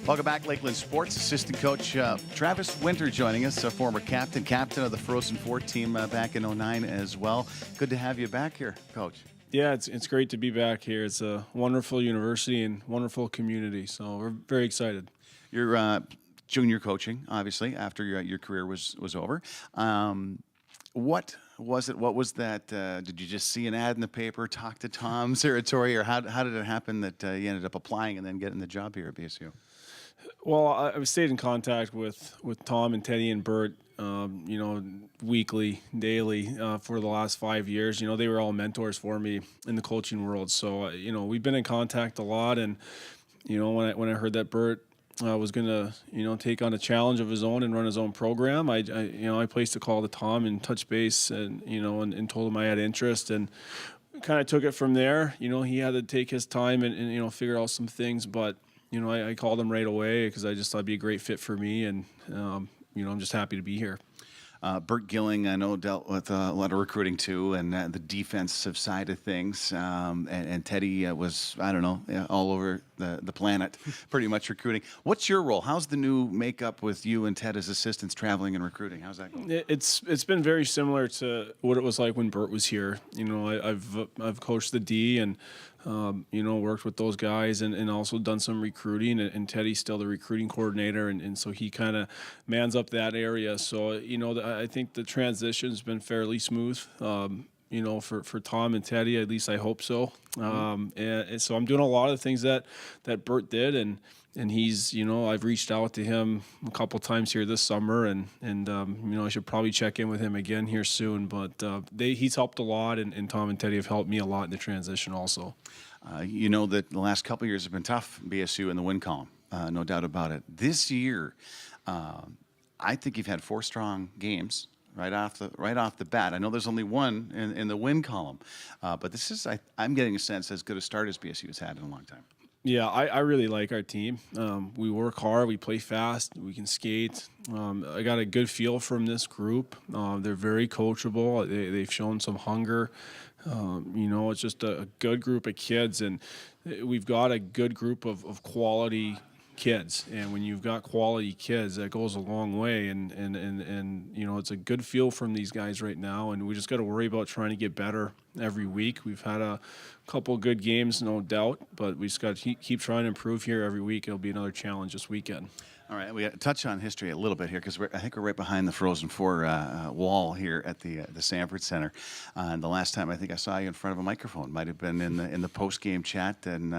Welcome back, Lakeland Sports. Assistant coach Travis Winter joining us, a former captain of the Frozen Four team back in '09 as well. Good to have you back here, Coach. Yeah, it's great to be back here. It's a wonderful university and wonderful community, so we're very excited. You're junior coaching, obviously, after your career was over. What was it? What was that? Did you just see an ad in the paper, talk to Tom Serratori, or how did it happen that you ended up applying and then getting the job here at BSU? Well, I've stayed in contact with Tom and Teddy and Bert, weekly, daily for the last 5 years. They were all mentors for me in the coaching world. So, we've been in contact a lot. And, when I heard that Bert was going to, take on a challenge of his own and run his own program, I placed a call to Tom and touched base and, and told him I had interest and kind of took it from there. He had to take his time and figure out some things, but I called him right away because I just thought it'd be a great fit for me, and I'm just happy to be here. Bert Gilling, I know, dealt with a lot of recruiting too, and the defensive side of things. And Teddy was, I don't know, all over the planet, pretty much recruiting. What's your role? How's the new makeup with you and Ted as assistants traveling and recruiting? How's that going? It's been very similar to what it was like when Bert was here. I've coached the D and worked with those guys and also done some recruiting. And Teddy's still the recruiting coordinator, and so he kind of mans up that area. So I think the transition's been fairly smooth. For Tom and Teddy, at least I hope so. And so I'm doing a lot of the things that Bert did, and he's, I've reached out to him a couple times here this summer, and I should probably check in with him again here soon. But he's helped a lot, and Tom and Teddy have helped me a lot in the transition also. That the last couple of years have been tough, BSU in the win column, no doubt about it. This year, I think you've had 4 strong games right off the bat. I know there's only one in the win column, but this is I'm getting a sense as good a start as BSU has had in a long time. Yeah, I really like our team. We work hard, we play fast, we can skate. I got a good feel from this group. They're very coachable. They've shown some hunger. It's just a good group of kids, and we've got a good group of quality kids. And when you've got quality kids, that goes a long way. And it's a good feel from these guys right now. And we just got to worry about trying to get better every week. We've had a couple good games, no doubt, but we just got to keep trying to improve here every week. It'll be another challenge this weekend. All right, we got to touch on history a little bit here because I think we're right behind the Frozen Four wall here at the Sanford Center. And the last time I think I saw you in front of a microphone might have been in the post-game chat and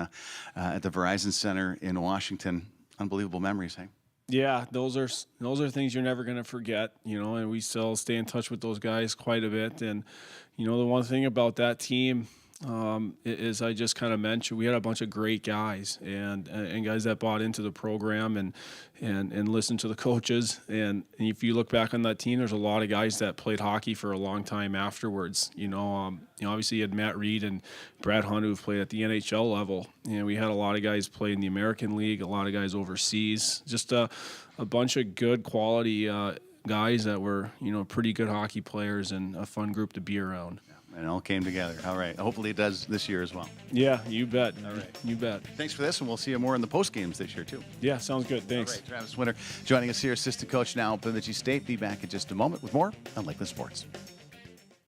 at the Verizon Center in Washington. Unbelievable memories, hey? Yeah, those are things you're never going to forget, and we still stay in touch with those guys quite a bit. And, the one thing about that team is I just kind of mentioned we had a bunch of great guys and guys that bought into the program and listened to the coaches. And if you look back on that team, there's a lot of guys that played hockey for a long time afterwards. Obviously you had Matt Reed and Brad Hunt who've played at the NHL level. We had a lot of guys play in the American League, a lot of guys overseas. Just a bunch of good quality guys that were pretty good hockey players and a fun group to be around. And it all came together. All right. Hopefully it does this year as well. Yeah, you bet. All right. You bet. Thanks for this, and we'll see you more in the post games this year, too. Yeah, sounds good. Thanks. All right. Travis Winter joining us here, assistant coach now at Bemidji State. Be back in just a moment with more on Lakeland Sports.